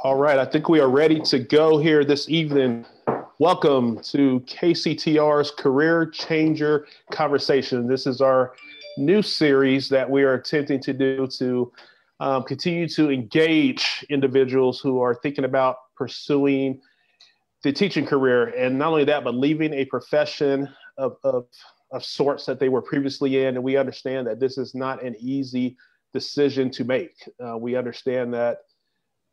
All right, I think we are ready to go here this evening. Welcome to KCTR's Career Changer Conversation. This is our new series that we are attempting to do to continue to engage individuals who are thinking about pursuing the teaching career. And not only that, but leaving a profession of sorts that they were previously in. And we understand that this is not an easy decision to make. We understand that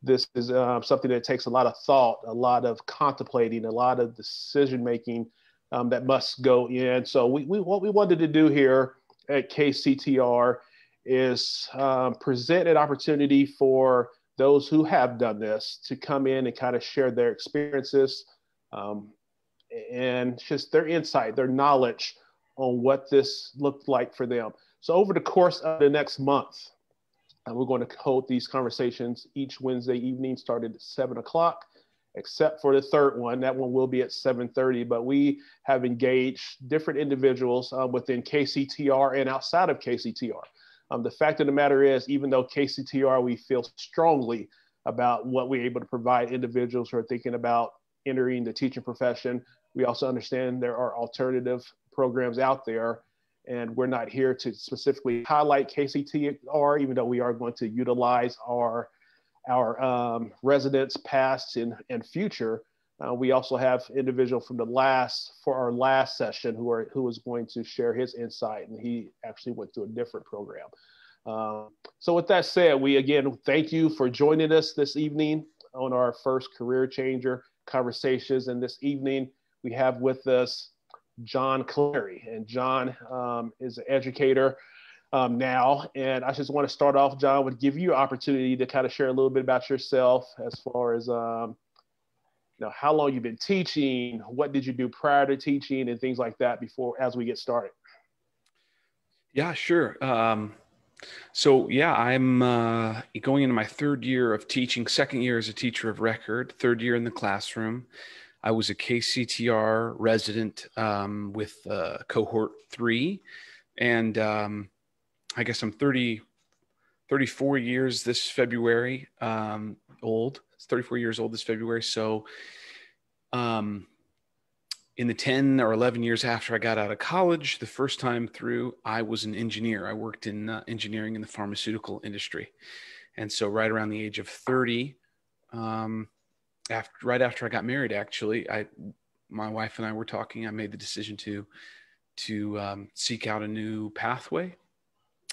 this is something that takes a lot of thought, a lot of contemplating, a lot of decision making that must go in. So what we wanted to do here at KCTR is present an opportunity for those who have done this to come in and kind of share their experiences and just their insight, their knowledge on what this looked like for them. So over the course of the next month, we're going to hold these conversations each Wednesday evening, starting at 7 o'clock, except for the third one. That one will be at 7:30. But we have engaged different individuals within KCTR and outside of KCTR. The fact of the matter is, even though KCTR, we feel strongly about what we're able to provide individuals who are thinking about entering the teaching profession, we also understand there are alternative programs out there. And we're not here to specifically highlight KCTR, even though we are going to utilize our residents past and future. We also have individual from for our last session who was going to share his insight, and he actually went through a different program. So with that said, we again thank you for joining us this evening on our first Career Changer Conversations. And this evening we have with us John Cleary, and John is an educator now. And I just want to start off, John, would give you an opportunity to kind of share a little bit about yourself as far as how long you've been teaching, what did you do prior to teaching, and things like that as we get started. Yeah, sure. I'm going into my third year of teaching, second year as a teacher of record, third year in the classroom. I was a KCTR resident with cohort 3, and I guess I'm 34 years this February old. It's 34 years old this February. So in the 10 or 11 years after I got out of college, the first time through, I was an engineer. I worked in engineering in the pharmaceutical industry. And so right around the age of 30, right after I got married, actually, my wife and I were talking. I made the decision to seek out a new pathway,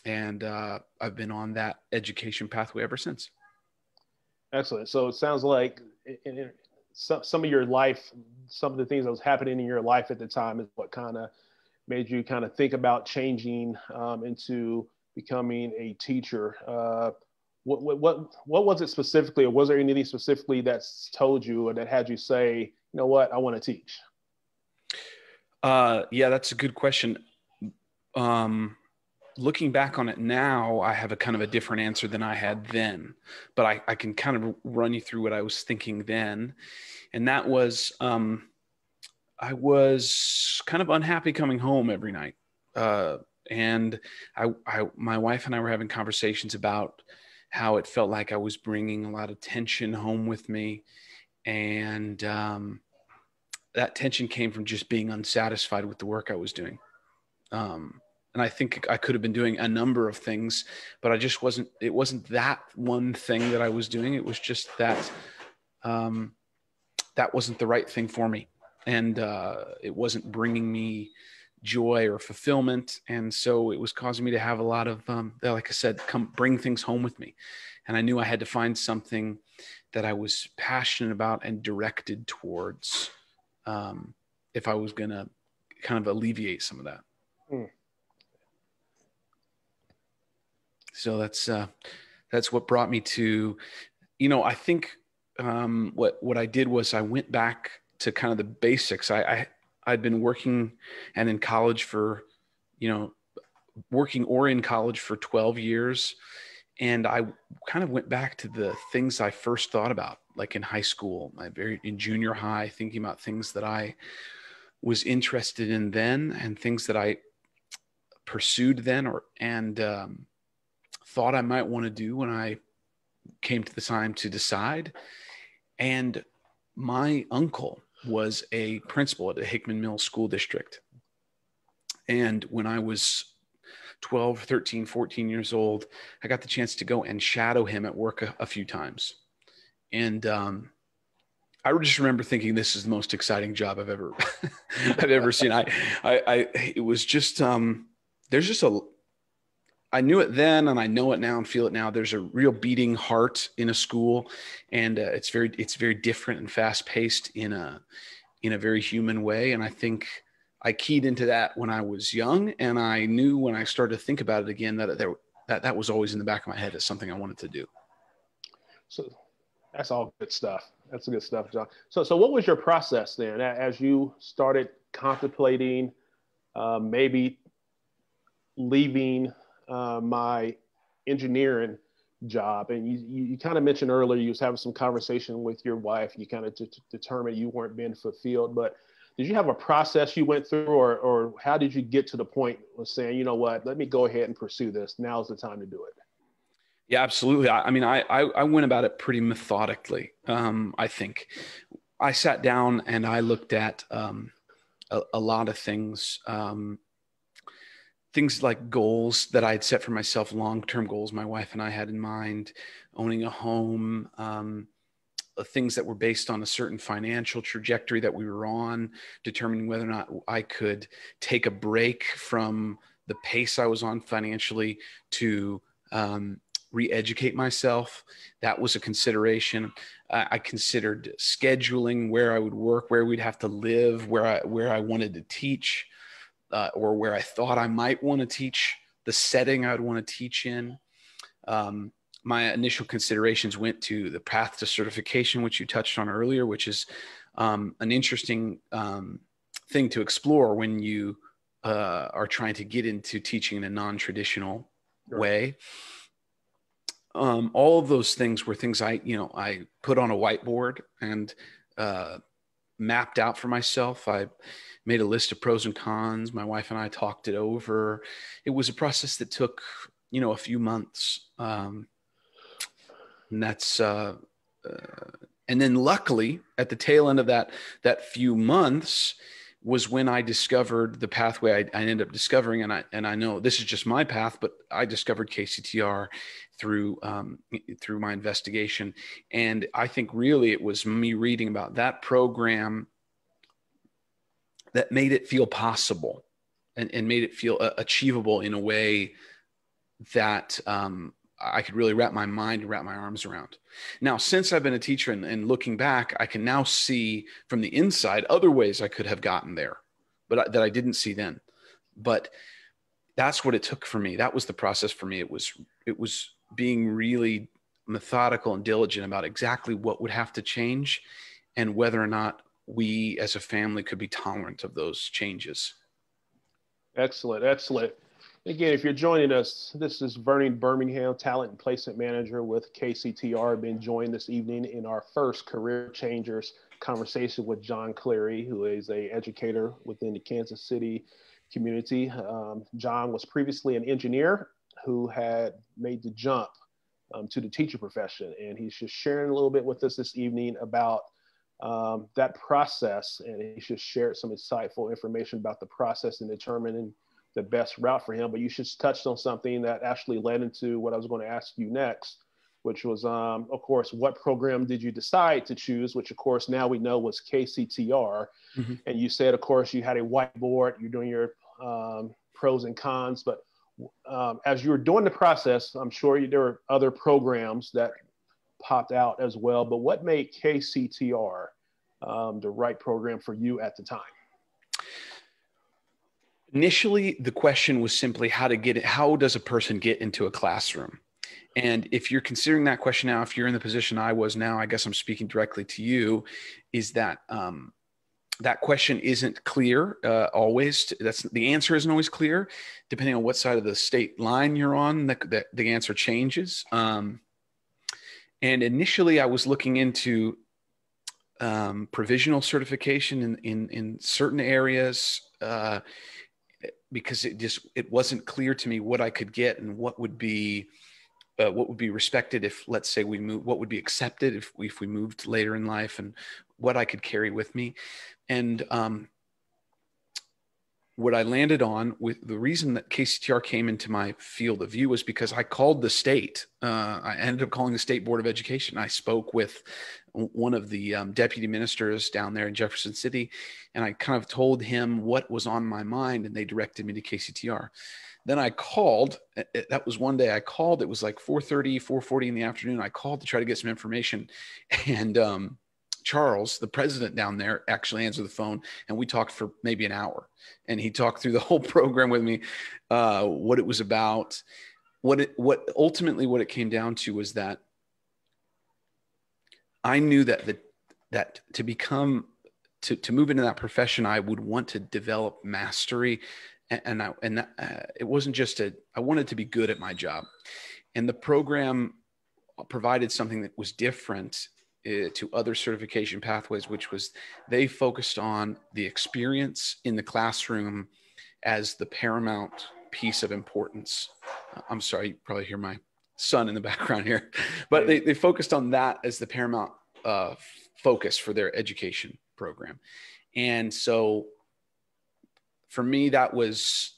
and I've been on that education pathway ever since. Excellent. So it sounds like in some of your life, some of the things that was happening in your life at the time is what kind of made you kind of think about changing into becoming a teacher. What was it specifically, or was there anything specifically that's told you or that had you say, you know what, I want to teach? Yeah, that's a good question. Looking back on it now, I have a kind of a different answer than I had then, but I can kind of run you through what I was thinking then. And that was, I was kind of unhappy coming home every night. And my wife and I were having conversations about how it felt like I was bringing a lot of tension home with me. And that tension came from just being unsatisfied with the work I was doing. And I think I could have been doing a number of things, but it wasn't that one thing that I was doing. It was just that that wasn't the right thing for me. And it wasn't bringing me joy or fulfillment. And so it was causing me to have a lot of, like I said, bring things home with me. And I knew I had to find something that I was passionate about and directed towards if I was going to kind of alleviate some of that. So that's what brought me to, I think what I did was I went back to kind of the basics. I'd been working and in college for, working or in college for 12 years. And I kind of went back to the things I first thought about, like in high school, in junior high, thinking about things that I was interested in then and things that I pursued then and thought I might want to do when I came to the time to decide. And my uncle was a principal at a Hickman Mills School District. And when I was 12, 13, 14 years old, I got the chance to go and shadow him at work a few times. And I just remember thinking, this is the most exciting job I've ever, I've ever seen. It was just, there's just I knew it then, and I know it now and feel it now. There's a real beating heart in a school, and it's very different and fast paced in a very human way. And I think I keyed into that when I was young, and I knew when I started to think about it again that was always in the back of my head as something I wanted to do. So that's all good stuff. That's good stuff, John. So what was your process then as you started contemplating maybe leaving my engineering job? And you kind of mentioned earlier you was having some conversation with your wife. You kind of determined you weren't being fulfilled, but did you have a process you went through, or how did you get to the point of saying, you know what, let me go ahead and pursue this. Now's the time to do it. Yeah, absolutely. I mean, I went about it pretty methodically. I think I sat down and I looked at a lot of things, things like goals that I had set for myself, long-term goals my wife and I had in mind, owning a home, things that were based on a certain financial trajectory that we were on, determining whether or not I could take a break from the pace I was on financially to re-educate myself. That was a consideration. I considered scheduling where I would work, where we'd have to live, where I wanted to teach, or where I thought I might want to teach, the setting I'd want to teach in. My initial considerations went to the path to certification, which you touched on earlier, which is an interesting thing to explore when you are trying to get into teaching in a non-traditional way. All of those things were things I put on a whiteboard and mapped out for myself. I made a list of pros and cons. My wife and I talked it over. It was a process that took, a few months. And that's, and then luckily at the tail end of that few months was when I discovered the pathway I ended up discovering. And I know this is just my path, but I discovered KCTR through my investigation. And I think really it was me reading about that program that made it feel possible and made it feel achievable in a way that I could really wrap my mind and wrap my arms around. Now, since I've been a teacher and looking back, I can now see from the inside other ways I could have gotten there, but that I didn't see then. But that's what it took for me. That was the process for me. It was being really methodical and diligent about exactly what would have to change and whether or not we as a family could be tolerant of those changes. Excellent. Again, if you're joining us, this is Vernon Birmingham, Talent and Placement Manager with KCTR, being joined this evening in our first Career Changers conversation with John Cleary, who is an educator within the Kansas City community. John was previously an engineer who had made the jump to the teacher profession, and he's just sharing a little bit with us this evening about that process, and he just shared some insightful information about the process in determining the best route for him. But you just touched on something that actually led into what I was going to ask you next, which was, of course, what program did you decide to choose, which, of course, now we know was KCTR. Mm-hmm. And you said, of course, you had a whiteboard, you're doing your pros and cons. But as you were doing the process, I'm sure there were other programs that popped out as well. But what made KCTR the right program for you at the time? Initially, the question was simply how does a person get into a classroom? And if you're considering that question now, if you're in the position I was now, I guess I'm speaking directly to you, is that that question isn't clear always. The answer isn't always clear. Depending on what side of the state line you're on, the answer changes. And initially, I was looking into provisional certification in certain areas, because it wasn't clear to me what I could get and what would be what would be respected if, let's say, we move, what would be accepted if we moved later in life, and what I could carry with me. And what I landed on, with the reason that KCTR came into my field of view, was because I called the state. I ended up calling the State Board of Education. I spoke with one of the deputy ministers down there in Jefferson City, and I kind of told him what was on my mind, and they directed me to KCTR. Then I called. That was one day I called. It was like 4:40 in the afternoon. I called to try to get some information, and Charles, the president down there, actually answered the phone, and we talked for maybe an hour. And he talked through the whole program with me, what it was about. What ultimately what it came down to was that I knew that to become to move into that profession, I would want to develop mastery, and it wasn't just I wanted to be good at my job, and the program provided something that was different to other certification pathways, which was they focused on the experience in the classroom as the paramount piece of importance. I'm sorry, you probably hear my son in the background here, but they focused on that as the paramount focus for their education program. And so for me, that was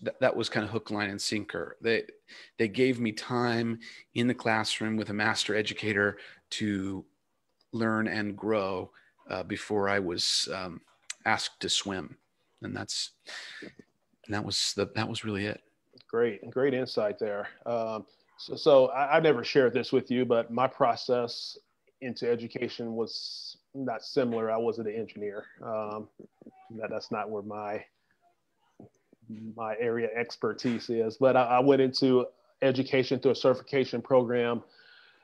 kind of hook, line, and sinker. They gave me time in the classroom with a master educator to learn and grow before I was asked to swim, and that was really it. Great insight there. So I never shared this with you, but my process into education was not similar. I wasn't an engineer. That's not where my area expertise is. But I went into education through a certification program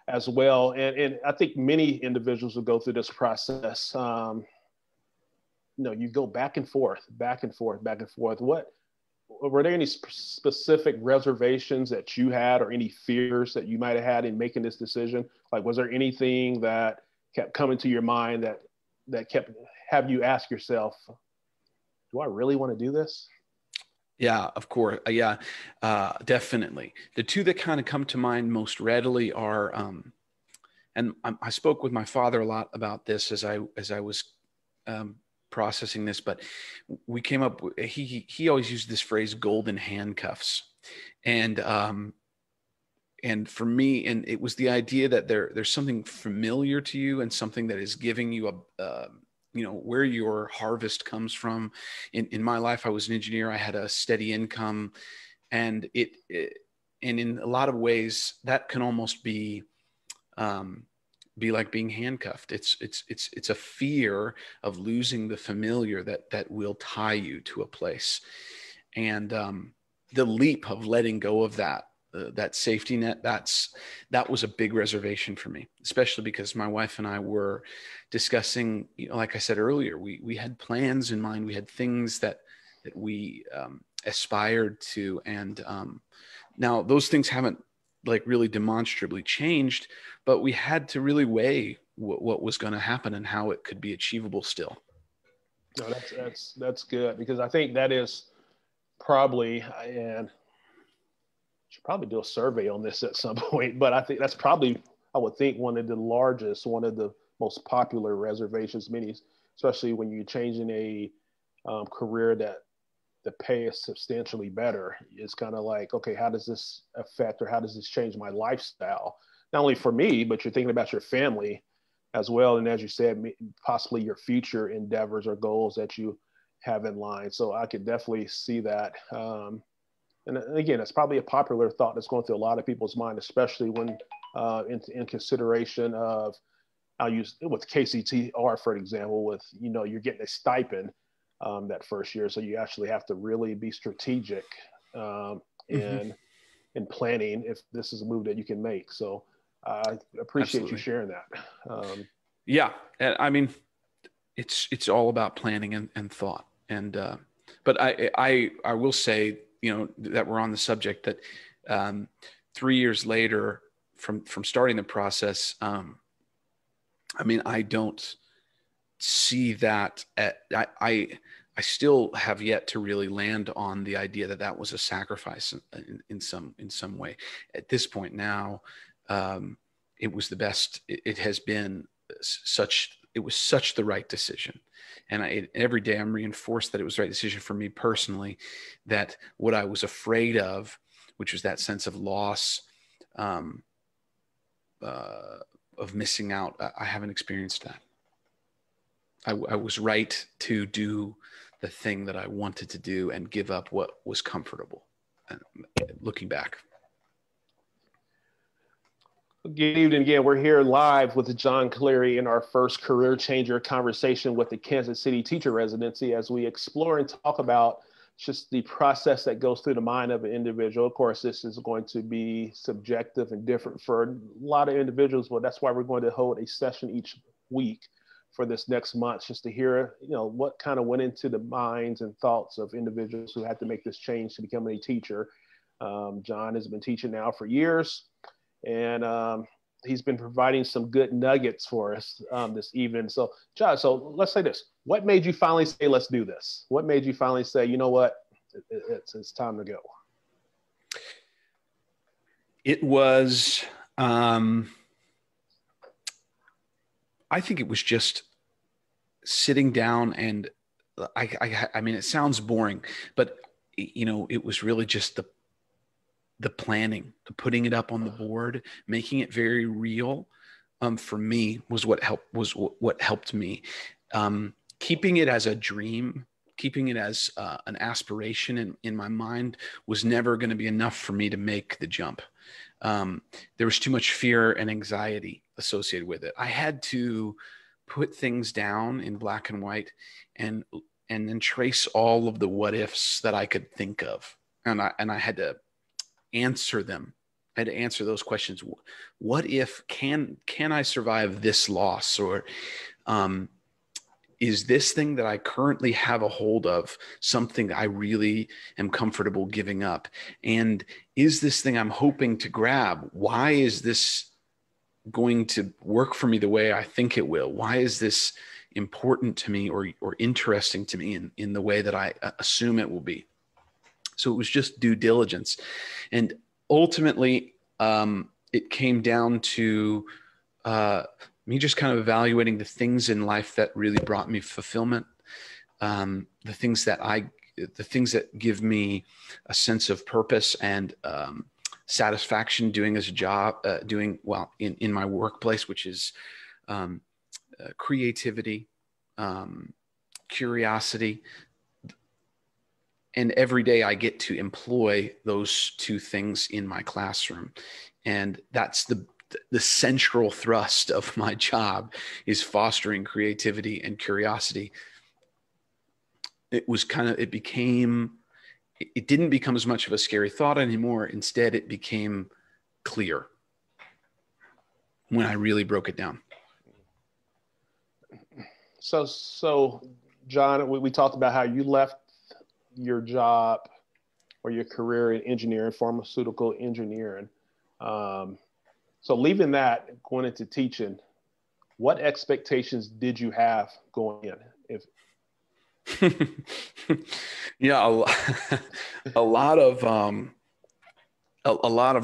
as well. And I think many individuals will go through this process. You go back and forth. What were there any specific reservations that you had, or any fears that you might have had in making this decision? Like, was there anything that kept coming to your mind that kept have you ask yourself, do I really want to do this? Yeah, of course. Yeah, definitely. The two that kind of come to mind most readily are, and I spoke with my father a lot about this as I was processing this, but we came up. He always used this phrase, "golden handcuffs," and for me, and it was the idea that there's something familiar to you and something that is giving you where your harvest comes from. In my life, I was an engineer. I had a steady income, and and in a lot of ways that can almost be like being handcuffed. It's a fear of losing the familiar that will tie you to a place. And the leap of letting go of that safety net, that was a big reservation for me, especially because my wife and I were discussing, like I said earlier, we had plans in mind. We had things that we aspired to. And now those things haven't like really demonstrably changed, but we had to really weigh what was going to happen and how it could be achievable still. No, that's good, because I think that is probably, and should probably do a survey on this at some point, but I think that's probably, I would think, one of the most popular reservations, especially when you're changing a career that the pay is substantially better. It's kind of like, okay, how does this affect, or how does this change my lifestyle? Not only for me, but you're thinking about your family as well. And as you said, possibly your future endeavors or goals that you have in line. So I could definitely see that. And again, it's probably a popular thought that's going through a lot of people's mind, especially when in consideration of, I'll use with KCTR, for example, with, you're getting a stipend that first year. So you actually have to really be strategic in planning if this is a move that you can make. So I appreciate you sharing that. Yeah. I mean, it's all about planning and thought. And, but I will say, that we're on the subject that 3 years later from starting the process, I mean, I don't see that I still have yet to really land on the idea that was a sacrifice in some way. At this point now, it was the best. It has been it was such the right decision. And every day I'm reinforced that it was the right decision for me personally, that what I was afraid of, which was that sense of loss, of missing out, I haven't experienced that. I was right to do the thing that I wanted to do and give up what was comfortable. Looking back. Good evening again. We're here live with John Cleary in our first career changer conversation with the Kansas City teacher residency, as we explore and talk about just the process that goes through the mind of an individual. Of course, this is going to be subjective and different for a lot of individuals, but that's why we're going to hold a session each week for this next month, just to hear, what kind of went into the minds and thoughts of individuals who had to make this change to become a teacher. John has been teaching now for years, and he's been providing some good nuggets for us this evening. So, John, let's say this. What made you finally say, let's do this? What made you finally say, you know what, it's time to go? It was, I think it was just sitting down, and I mean, it sounds boring, but it was really just the planning, the putting it up on the board, making it very real, for me was what helped me. Keeping it as a dream, keeping it as an aspiration in my mind was never going to be enough for me to make the jump. There was too much fear and anxiety associated with it. I had to put things down in black and white and then trace all of the what ifs that I could think of. And I had to answer them. I had to answer those questions. What if, can I survive this loss? Or is this thing that I currently have a hold of something I really am comfortable giving up? And is this thing I'm hoping to grab, why is this going to work for me the way I think it will? Why is this important to me or interesting to me in the way that I assume it will be? So it was just due diligence. And ultimately, it came down to me just kind of evaluating the things in life that really brought me fulfillment, the things that give me a sense of purpose and satisfaction doing as a job, doing well in my workplace, which is creativity, curiosity. And every day I get to employ those two things in my classroom. And that's the central thrust of my job, is fostering creativity and curiosity. It didn't become as much of a scary thought anymore. Instead, it became clear when I really broke it down. So John, we talked about how you left your job or your career in engineering, pharmaceutical engineering. So leaving that, going into teaching, what expectations did you have going in? Yeah, a lot of wrong, a lot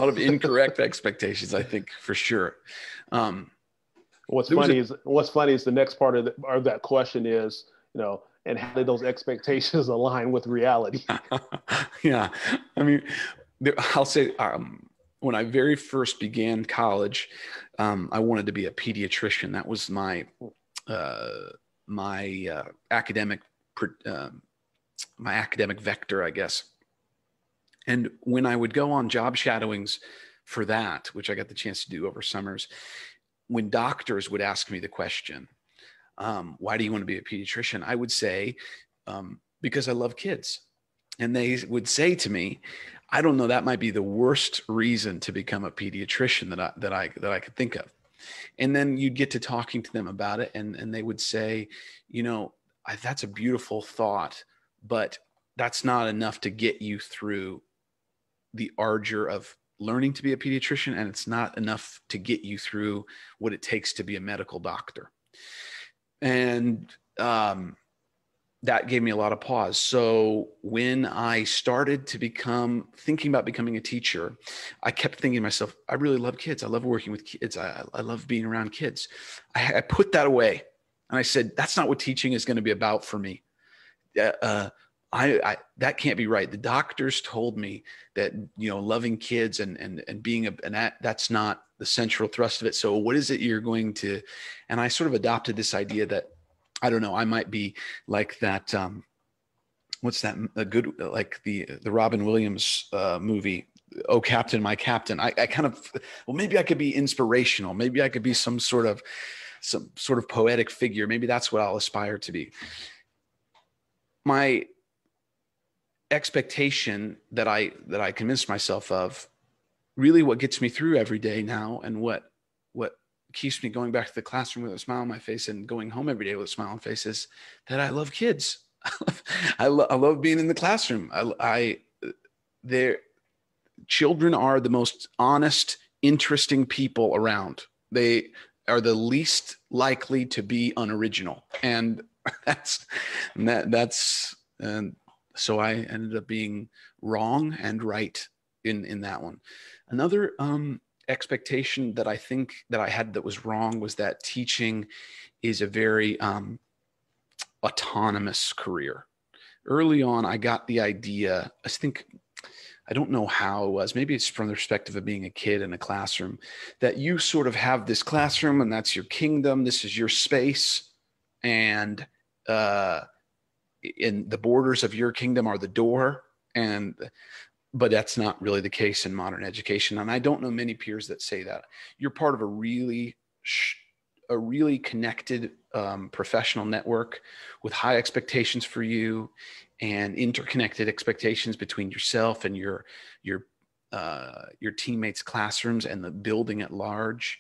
of incorrect expectations, I think, for sure. What's funny is the next part of that question is, and how did those expectations align with reality? Yeah, I mean, I'll say, when I very first began college, I wanted to be a pediatrician. That was my academic vector, I guess. And when I would go on job shadowings for that, which I got the chance to do over summers, when doctors would ask me the question, why do you want to be a pediatrician? I would say, because I love kids. And they would say to me, I don't know, that might be the worst reason to become a pediatrician that I could think of. And then you'd get to talking to them about it, and they would say, that's a beautiful thought, but that's not enough to get you through the ardor of learning to be a pediatrician, and it's not enough to get you through what it takes to be a medical doctor. And that gave me a lot of pause. So when I started to thinking about becoming a teacher, I kept thinking to myself, I really love kids. I love working with kids. I love being around kids. I put that away and I said, that's not what teaching is going to be about for me. That can't be right. The doctors told me that, loving kids and being that's not the central thrust of it. So what is it you're going to, and I sort of adopted this idea that, I don't know, I might be like that. What's that? Like the Robin Williams movie, Oh, Captain, My Captain. I kind of, well, maybe I could be inspirational. Maybe I could be some sort of poetic figure. Maybe that's what I'll aspire to be. My expectation that I convinced myself of, really what gets me through every day now, and what keeps me going back to the classroom with a smile on my face and going home every day with a smile on my face, is that I love kids. I love being in the classroom. Children are the most honest, interesting people around. They are the least likely to be unoriginal, and so I ended up being wrong and right in that one. Another expectation that I think that I had that was wrong was that teaching is a very autonomous career. Early on, I got the idea, I don't know how it was, maybe it's from the perspective of being a kid in a classroom, that you sort of have this classroom and that's your kingdom. This is your space. And in the borders of your kingdom are the door. But that's not really the case in modern education. And I don't know many peers that say that. You're part of a really connected professional network with high expectations for you and interconnected expectations between yourself and your teammates' classrooms and the building at large.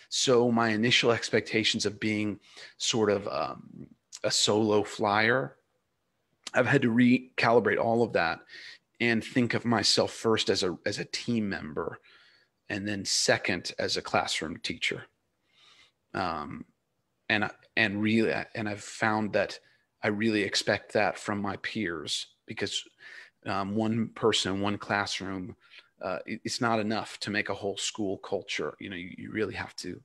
So my initial expectations of being sort of a solo flyer, I've had to recalibrate all of that and think of myself first as a team member, and then second as a classroom teacher. And I've found that I really expect that from my peers, because one person, one classroom, it's not enough to make a whole school culture. You really have to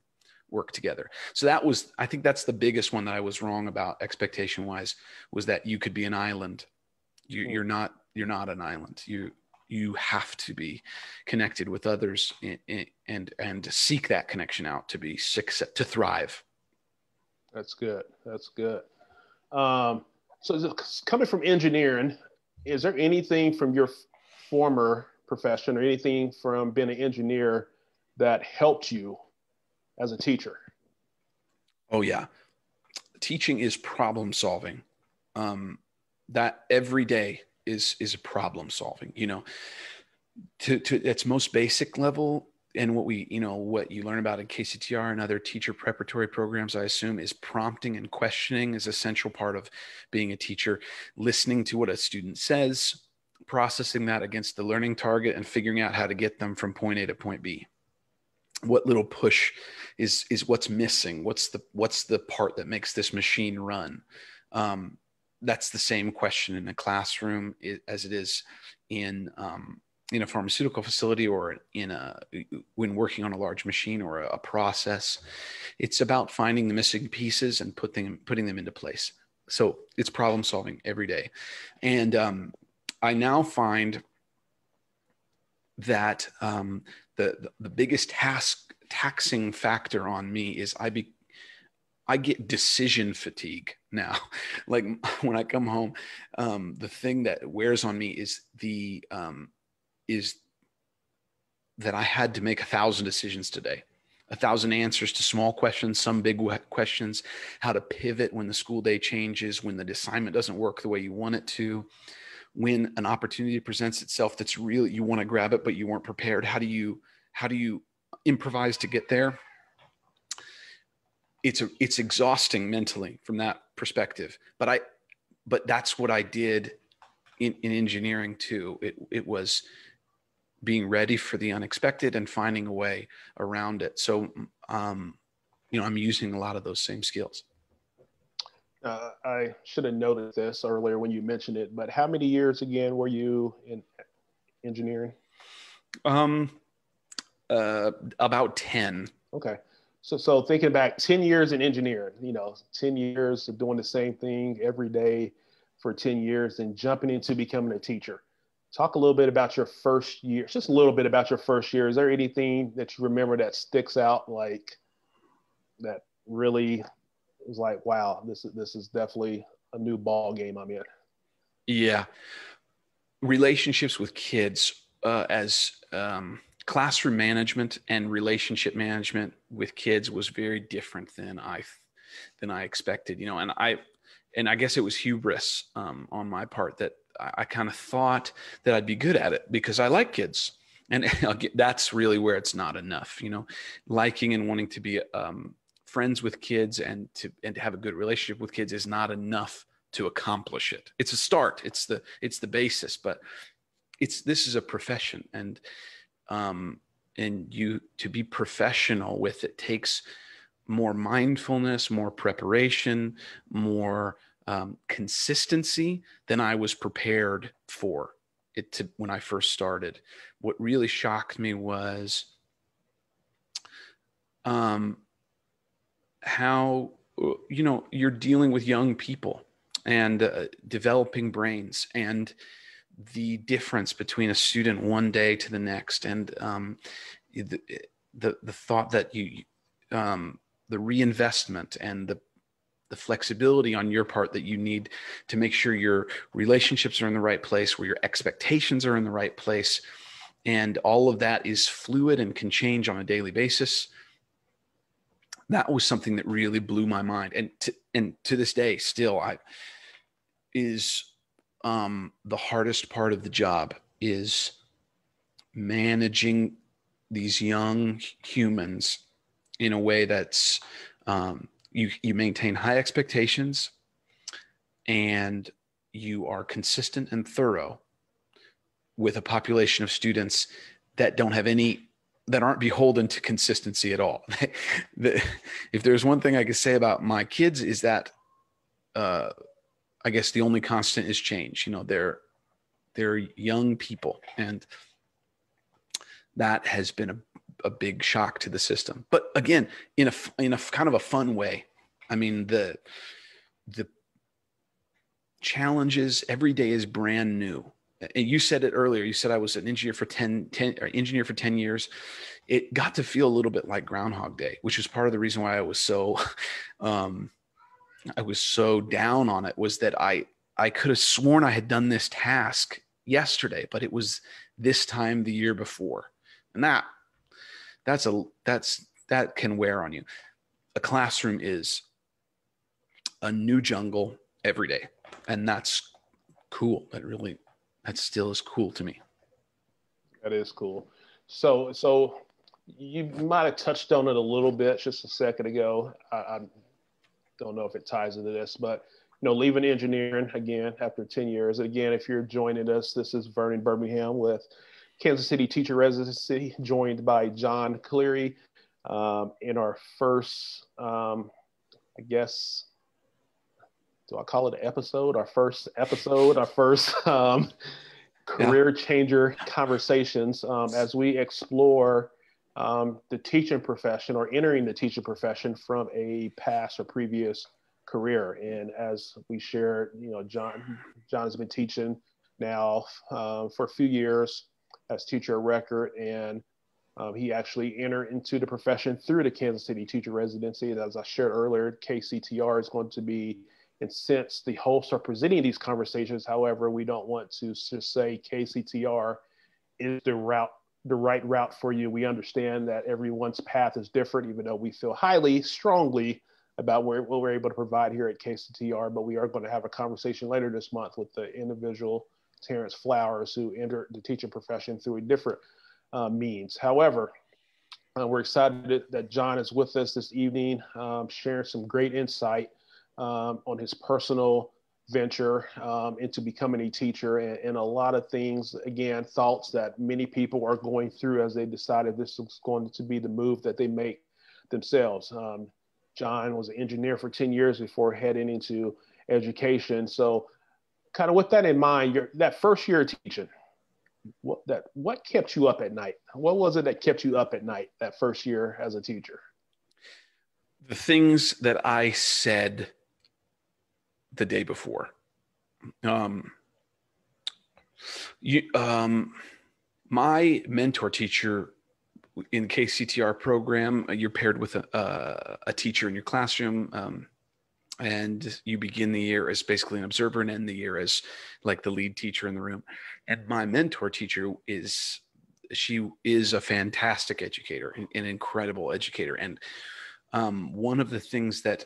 work together. So I think that's the biggest one that I was wrong about expectation wise, was that you could be an island. You're not an island. You have to be connected with others and seek that connection out to thrive. That's good. So coming from engineering, is there anything from your former profession or anything from being an engineer that helped you as a teacher? Oh yeah. Teaching is problem solving. That every day is a problem solving, to its most basic level. And what you learn about in KCTR and other teacher preparatory programs, I assume, is prompting and questioning is a central part of being a teacher. Listening to what a student says, processing that against the learning target, and figuring out how to get them from point A to point B. What little push is what's missing? What's the part that makes this machine run? That's the same question in a classroom as it is in a pharmaceutical facility or when working on a large machine or a process. It's about finding the missing pieces and putting them into place. So it's problem solving every day. And I now find that the biggest taxing factor on me is I get decision fatigue now. Like when I come home, the thing that wears on me is that I had to make 1,000 decisions today, 1,000 answers to small questions, some big questions, how to pivot when the school day changes, when the assignment doesn't work the way you want it to, when an opportunity presents itself that's really, you want to grab it, but you weren't prepared. How do you improvise to get there? It's exhausting mentally from that perspective, but that's what I did in engineering too. It was being ready for the unexpected and finding a way around it. So, I'm using a lot of those same skills. I should have noted this earlier when you mentioned it, but how many years again were you in engineering? Um, about 10. Okay. So thinking back 10 years in engineering, 10 years of doing the same thing every day for 10 years and jumping into becoming a teacher. Talk a little bit about your first year, just a little bit about your first year. Is there anything that you remember that sticks out, like that really was like, wow, this is definitely a new ball game I'm in? Yeah. Relationships with kids, as classroom management and relationship management with kids was very different than I expected, and I guess it was hubris, on my part, that I kind of thought that I'd be good at it because I like kids. And that's really where it's not enough, liking and wanting to be friends with kids and to have a good relationship with kids is not enough to accomplish it. It's a start. It's the basis, but this is a profession, and you to be professional with it takes more mindfulness, more preparation, more consistency than I was prepared for it to when I first started. What really shocked me was how you're dealing with young people and developing brains, and the difference between a student one day to the next, and the thought that the reinvestment and the flexibility on your part that you need to make sure your relationships are in the right place, where your expectations are in the right place, and all of that is fluid and can change on a daily basis. That was something that really blew my mind, and to this day still is the hardest part of the job is managing these young humans in a way that's you maintain high expectations, and you are consistent and thorough with a population of students that aren't beholden to consistency at all. If there's one thing I could say about my kids is that I guess the only constant is change. They're young people, and that has been a big shock to the system. But again, in a kind of a fun way. I mean, the challenges every day is brand new. And you said it earlier. You said I was an engineer for 10 years. It got to feel a little bit like Groundhog Day, which is part of the reason why I was so down on it, was that I could have sworn I had done this task yesterday, but it was this time the year before. And that can wear on you. A classroom is a new jungle every day. And that's cool. That still is cool to me. That is cool. So you might have touched on it a little bit just a second ago. I don't know if it ties into this, but leaving engineering again after 10 years. Again, if you're joining us, this is Vernon Birmingham with Kansas City Teacher Residency, joined by John Cleary in our first, I guess, do I call it an episode? Our first career changer conversations as we explore the teaching profession, or entering the teaching profession from a past or previous career. And as we shared, John has been teaching now for a few years as teacher of record, and he actually entered into the profession through the Kansas City Teacher Residency. And as I shared earlier, KCTR is going to be, and since the hosts are presenting these conversations, however, we don't want to just say KCTR is the right route for you. We understand that everyone's path is different, even though we feel strongly about what we're able to provide here at KCTR. But we are going to have a conversation later this month with the individual Terrence Flowers, who entered the teaching profession through a different means. However, we're excited that John is with us this evening, sharing some great insight on his personal venture into becoming a teacher, and a lot of things, again, thoughts that many people are going through as they decided this was going to be the move that they make themselves. John was an engineer for 10 years before heading into education. So kind of with that in mind, that first year of teaching, what kept you up at night? What was it that kept you up at night that first year as a teacher? The things that I said the day before. My mentor teacher in KCTR program, you're paired with a teacher in your classroom, and you begin the year as basically an observer and end the year as like the lead teacher in the room. And my mentor teacher she is a fantastic educator, an incredible educator. And one of the things that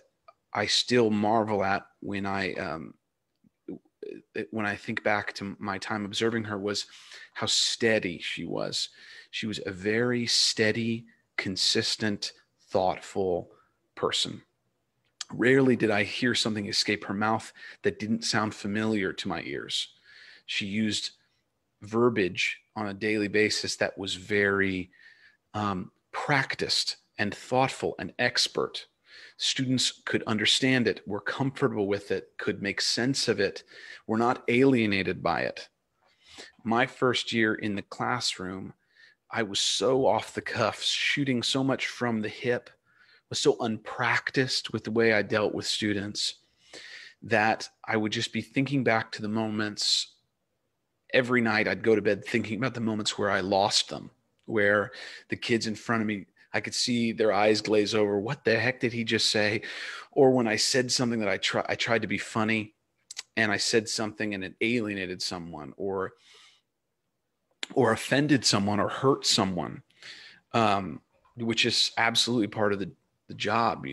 I still marvel at when I think back to my time observing her was how steady she was. She was a very steady, consistent, thoughtful person. Rarely did I hear something escape her mouth that didn't sound familiar to my ears. She used verbiage on a daily basis that was very practiced and thoughtful and expert. Students could understand it, were comfortable with it, could make sense of it, were not alienated by it. My first year in the classroom, I was so off the cuff, shooting so much from the hip, was so unpracticed with the way I dealt with students that I would just be thinking back to the moments. Every night I'd go to bed thinking about the moments where I lost them, where the kids in front of me, I could see their eyes glaze over. What the heck did he just say? Or when I said something that I tried to be funny and I said something and it alienated someone or offended someone or hurt someone, which is absolutely part of the job.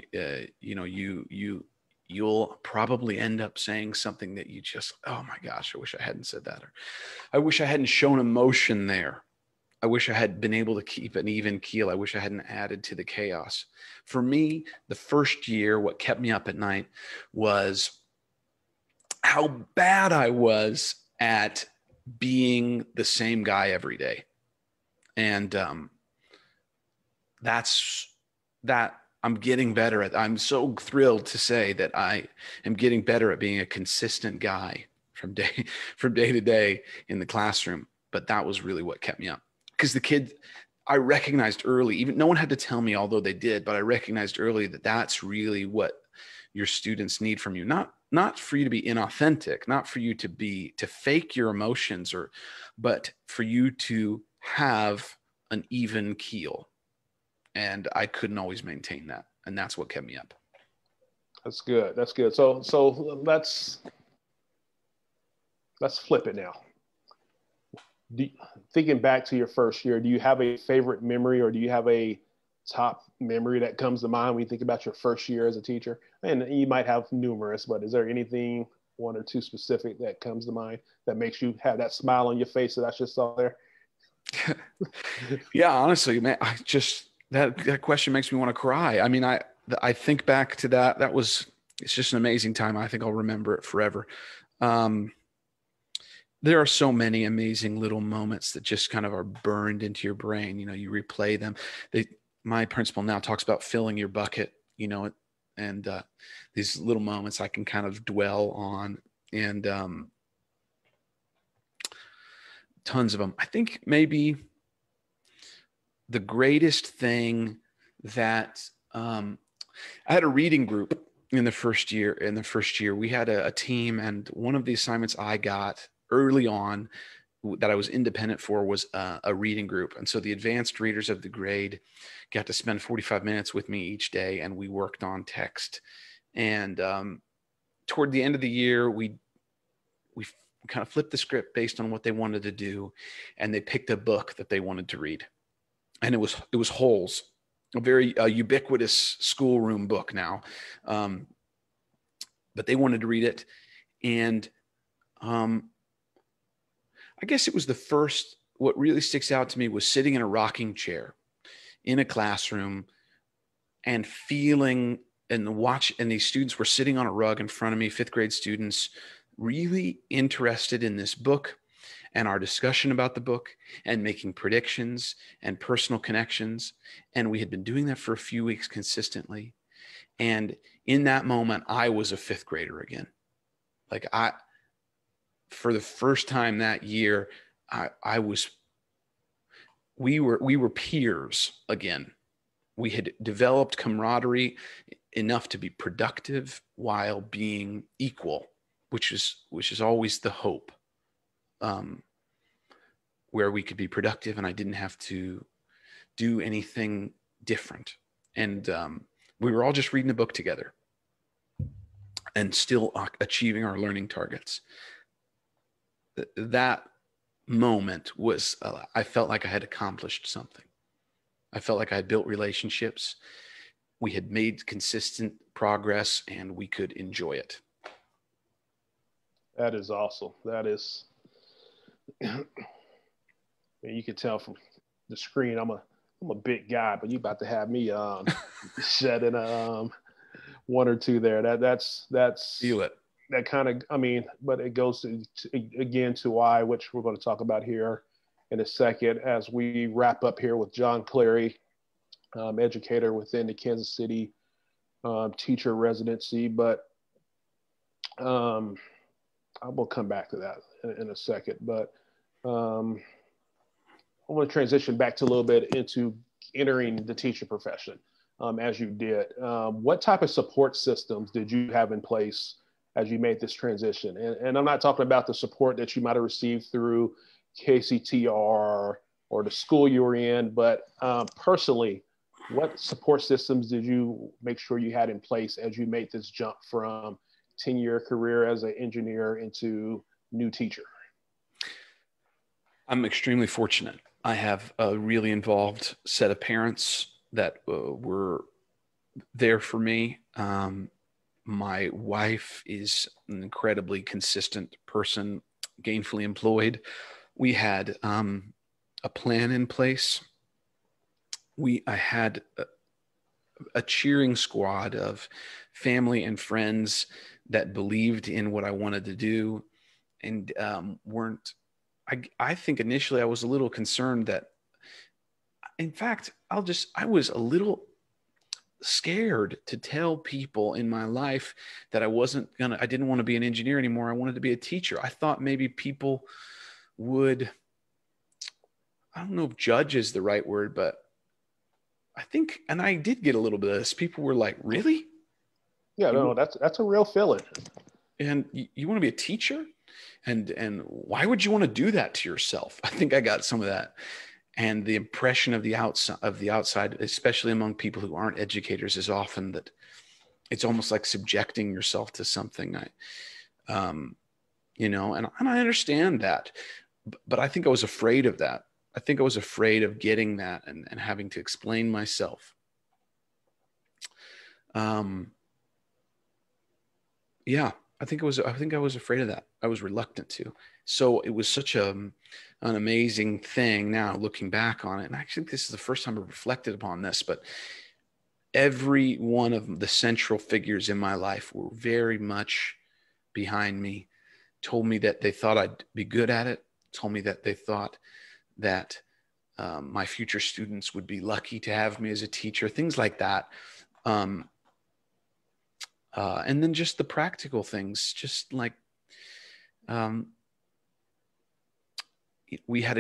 You'll probably end up saying something that you just, oh my gosh, I wish I hadn't said that. Or I wish I hadn't shown emotion there. I wish I had been able to keep an even keel. I wish I hadn't added to the chaos. For me, the first year, what kept me up at night was how bad I was at being the same guy every day. And that's that I'm getting better at. I'm so thrilled to say that I am getting better at being a consistent guy from day to day in the classroom. But that was really what kept me up. Because I recognized early, even no one had to tell me, although they did, but I recognized early that that's really what your students need from you. Not for you to be inauthentic, not for you to fake your emotions, but for you to have an even keel. And I couldn't always maintain that. And that's what kept me up. That's good. That's good. So let's flip it now. Thinking back to your first year, do you have a favorite memory or do you have a top memory that comes to mind when you think about your first year as a teacher? And you might have numerous, but is there anything, one or two specific, that comes to mind that makes you have that smile on your face that I just saw there? Yeah, honestly, man, that question makes me want to cry. I mean, I think back to that. It's just an amazing time. I think I'll remember it forever. There are so many amazing little moments that just kind of are burned into your brain. You replay them. My principal now talks about filling your bucket, and these little moments I can kind of dwell on, and tons of them. I think maybe the greatest thing that I had a reading group in the first year. We had a team, and one of the assignments I got early on that I was independent for was a reading group. And so the advanced readers of the grade got to spend 45 minutes with me each day, and we worked on text. And toward the end of the year, we kind of flipped the script based on what they wanted to do, and they picked a book that they wanted to read. And it was Holes, a very ubiquitous schoolroom book now. But they wanted to read it. And I guess it was what really sticks out to me was sitting in a rocking chair in a classroom and feeling and these students were sitting on a rug in front of me, 5th grade students, really interested in this book and our discussion about the book and making predictions and personal connections. And we had been doing that for a few weeks consistently. And in that moment, I was a fifth grader again. Like for the first time that year, we were peers again. We had developed camaraderie enough to be productive while being equal, which is always the hope, where we could be productive and I didn't have to do anything different. And we were all just reading a book together and still achieving our learning targets. That moment was, I felt like I had accomplished something. I felt like I had built relationships. We had made consistent progress and we could enjoy it. That is awesome. That is, you can tell from the screen, I'm a big guy, but you about to have me shedding one or two there. That's Feel it. That kind of, I mean, but it goes to again to why, which we're going to talk about here in a second as we wrap up here with John Cleary, educator within the Kansas City teacher residency. But I will come back to that in a second. But I want to transition back to a little bit into entering the teaching profession as you did. What type of support systems did you have in place as you made this transition? And I'm not talking about the support that you might have received through KCTR or the school you were in, but personally, what support systems did you make sure you had in place as you made this jump from 10-year career as an engineer into new teacher? I'm extremely fortunate. I have a really involved set of parents that were there for me. My wife is an incredibly consistent person, gainfully employed. We had a plan in place. I had a cheering squad of family and friends that believed in what I wanted to do and weren't. I think initially I was a little concerned that, in fact, I was a little scared to tell people in my life that I didn't want to be an engineer anymore. I wanted to be a teacher. I thought maybe people would, I don't know if judge is the right word, but I think, and I did get a little bit of this. People were like, really? Yeah, no, that's a real feeling. And you want to be a teacher? And why would you want to do that to yourself? I think I got some of that. And the impression of the outside, especially among people who aren't educators, is often that it's almost like subjecting yourself to something. And I understand that, but I think I was afraid of that. I think I was afraid of getting that and having to explain myself. Yeah, I think I was afraid of that. I was reluctant to. So it was such an amazing thing now looking back on it. And I think this is the first time I've reflected upon this, but every one of the central figures in my life were very much behind me, told me that they thought I'd be good at it, told me that they thought that my future students would be lucky to have me as a teacher, things like that. And then just the practical things, just like we had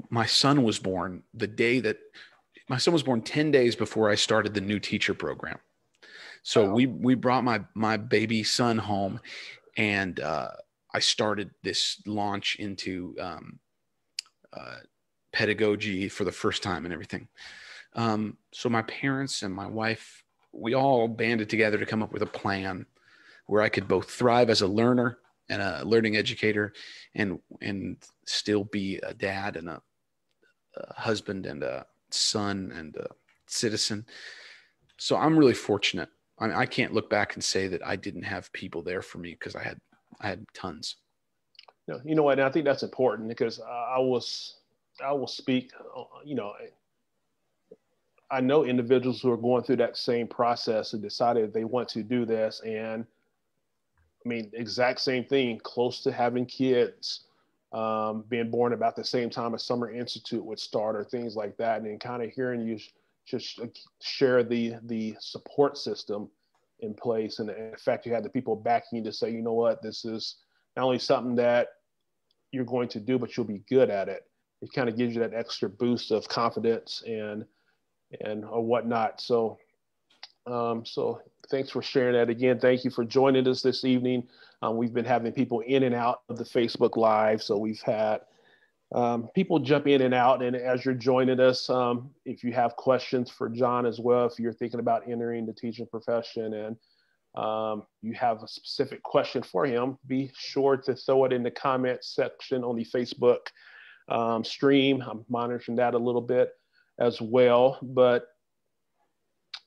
my son was born 10 days before I started the new teacher program. So wow. we brought my baby son home, and I started this launch into pedagogy for the first time and everything. So my parents and my wife, we all banded together to come up with a plan where I could both thrive as a learner and a learning educator and still be a dad and a husband and a son and a citizen. So I'm really fortunate. I can't look back and say that I didn't have people there for me, because I had tons. No, you know what? And I think that's important, because I will speak, I know individuals who are going through that same process and decided they want to do this. And I mean, exact same thing, close to having kids, being born about the same time a summer institute would start or things like that. And then kind of hearing you just share the support system in place. And in fact, you had the people backing you to say, you know what, this is not only something that you're going to do, but you'll be good at it. It kind of gives you that extra boost of confidence and or whatnot. So thanks for sharing that again. Thank you for joining us this evening. We've been having people in and out of the Facebook Live. So we've had people jump in and out. And as you're joining us, if you have questions for John as well, if you're thinking about entering the teaching profession and you have a specific question for him, be sure to throw it in the comments section on the Facebook stream. I'm monitoring that a little bit as well. But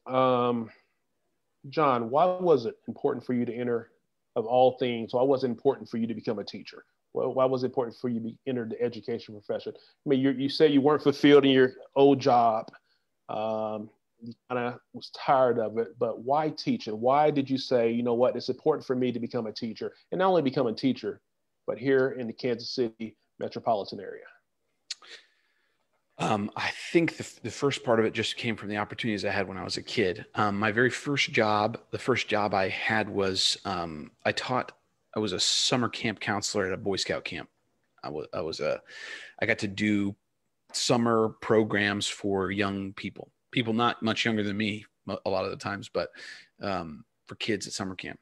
John, why was it important for you to enter, of all things, why was it important for you to become a teacher? Well, why was it important for you to enter the education profession? I mean, you said you weren't fulfilled in your old job. You kind of was tired of it, but why teaching? Why did you say, you know what, it's important for me to become a teacher, and not only become a teacher, but here in the Kansas City metropolitan area? I think the first part of it just came from the opportunities I had when I was a kid. My very first job, the first job I had was I was a summer camp counselor at a Boy Scout camp. I got to do summer programs for young people not much younger than me a lot of the times, but for kids at summer camp.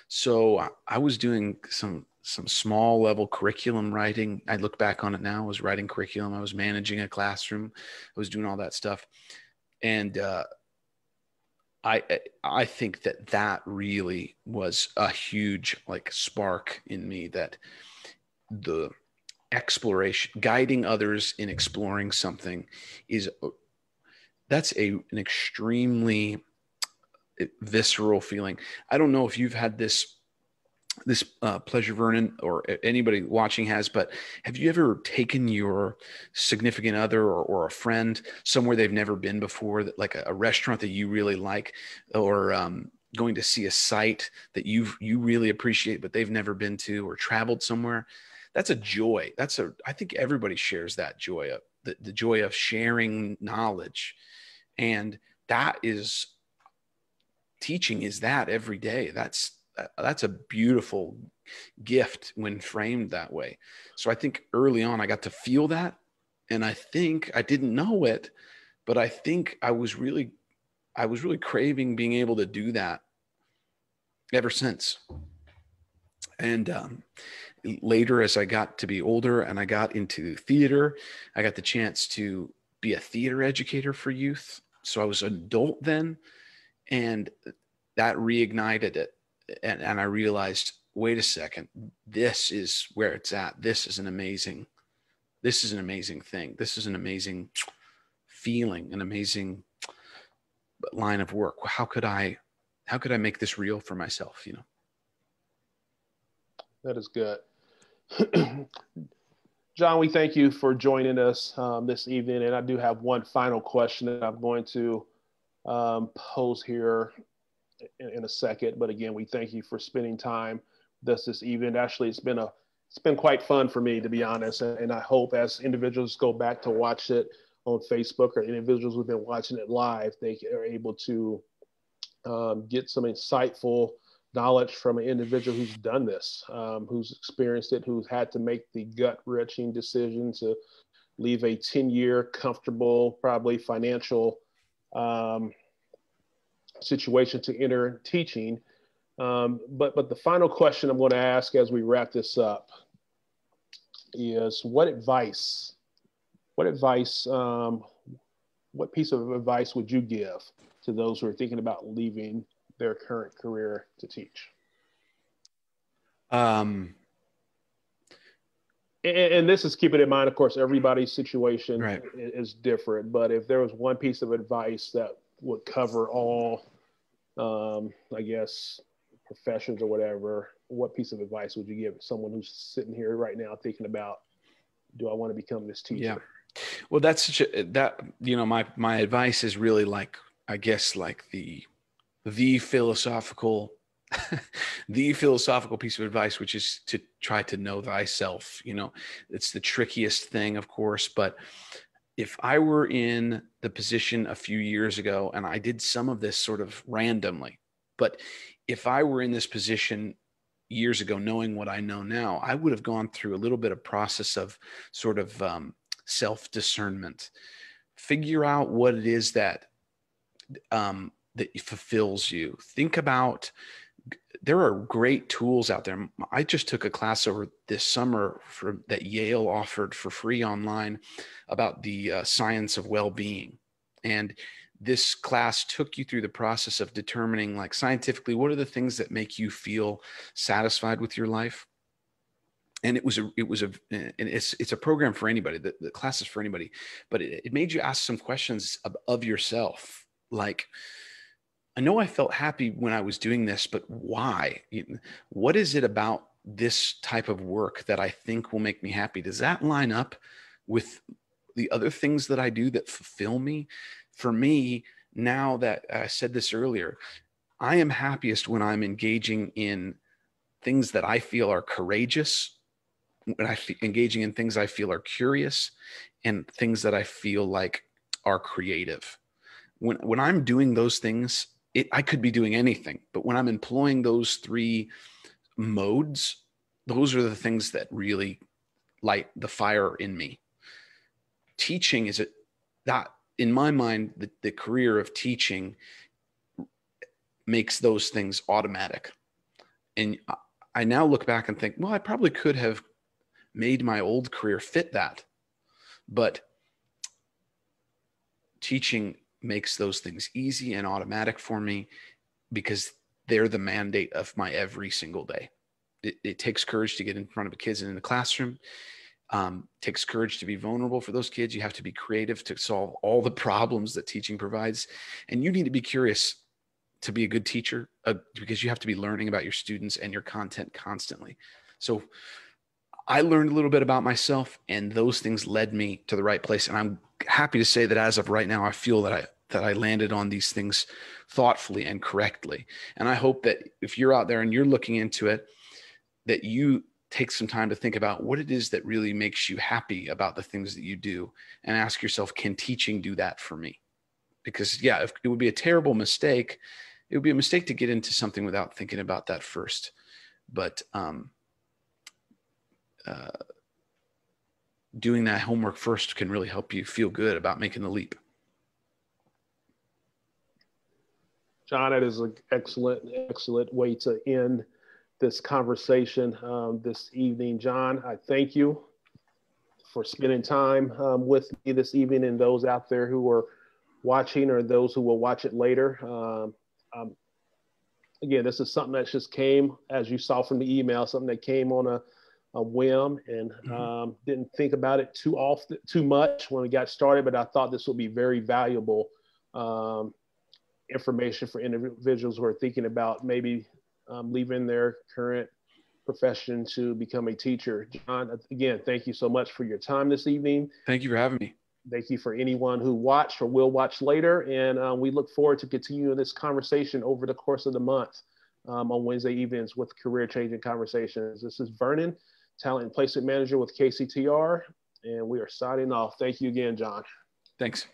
So I was doing some small level curriculum writing. I look back on it now. I was writing curriculum. I was managing a classroom. I was doing all that stuff. And I think that really was a huge spark in me, that the exploration, guiding others in exploring something that's an extremely visceral feeling. I don't know if you've had this pleasure, Vernon, or anybody watching has, but have you ever taken your significant other or a friend somewhere they've never been before, that like a restaurant that you really like, or going to see a site that you really appreciate but they've never been to, or traveled somewhere? That's a joy. I think everybody shares that joy, the joy of sharing knowledge. And that is, teaching is that every day. That's a beautiful gift when framed that way. So I think early on I got to feel that, and I think I didn't know it, but I think I was really craving being able to do that ever since. And later, as I got to be older and I got into theater, I got the chance to be a theater educator for youth. So I was an adult then, and that reignited it. And I realized, wait a second, this is where it's at. This is an amazing thing. This is an amazing feeling, an amazing line of work. How could I make this real for myself? That is good. John, we thank you for joining us this evening. And I do have one final question that I'm going to pose here in a second. But again, we thank you for spending time with us this evening. Actually, it's been quite fun for me, to be honest. And I hope as individuals go back to watch it on Facebook, or individuals who've been watching it live, they are able to get some insightful knowledge from an individual who's done this, who's experienced it, who's had to make the gut-wrenching decision to leave a 10-year comfortable, probably financial situation to enter teaching. But the final question I'm going to ask as we wrap this up is, what piece of advice would you give to those who are thinking about leaving their current career to teach? And this is keeping in mind, of course, everybody's situation right. is different. But if there was one piece of advice that would cover all, I guess, professions or whatever, what piece of advice would you give someone who's sitting here right now thinking about, do I want to become this teacher? Yeah. Well, that's my advice is really I guess the philosophical piece of advice, which is to try to know thyself. It's the trickiest thing, of course, but if I were in the position a few years ago, and I did some of this sort of randomly, but if I were in this position years ago, knowing what I know now, I would have gone through a little bit of process of sort of self-discernment. Figure out what it is that that fulfills you. Think about, there are great tools out there. I just took a class over this summer that Yale offered for free online about the science of well-being. And this class took you through the process of determining, like, scientifically, what are the things that make you feel satisfied with your life. And it's a program for anybody. The class is for anybody, but it made you ask some questions of yourself. Like, I know I felt happy when I was doing this, but why? What is it about this type of work that I think will make me happy? Does that line up with the other things that I do that fulfill me? For me, now that I said this earlier, I am happiest when I'm engaging in things that I feel are courageous, when engaging in things I feel are curious, and things that I feel like are creative. When I'm doing those things, I could be doing anything, but when I'm employing those three modes, those are the things that really light the fire in me. Teaching is that, in my mind, the career of teaching makes those things automatic. And I now look back and think, well, I probably could have made my old career fit that, but teaching makes those things easy and automatic for me because they're the mandate of my every single day. It takes courage to get in front of kids in the classroom. Takes courage to be vulnerable for those kids. You have to be creative to solve all the problems that teaching provides. And you need to be curious to be a good teacher because you have to be learning about your students and your content constantly. So I learned a little bit about myself, and those things led me to the right place. And I'm happy to say that as of right now, I feel that I landed on these things thoughtfully and correctly. And I hope that if you're out there and you're looking into it, that you take some time to think about what it is that really makes you happy about the things that you do, and ask yourself, can teaching do that for me? Because if it would be a terrible mistake. It would be a mistake to get into something without thinking about that first. But doing that homework first can really help you feel good about making the leap. John, that is an excellent way to end this conversation this evening. John, I thank you for spending time with me this evening, and those out there who are watching or those who will watch it later. Again, this is something that just came, as you saw from the email, something that came on a whim, and didn't think about it too much when we got started, but I thought this would be very valuable information for individuals who are thinking about maybe leaving their current profession to become a teacher. John, again, thank you so much for your time this evening. Thank you for having me. Thank you for anyone who watched or will watch later. And we look forward to continuing this conversation over the course of the month on Wednesday evenings with Career Changing Conversations. This is Vernon, Talent and Placement Manager with KCTR, and we are signing off. Thank you again, John. Thanks.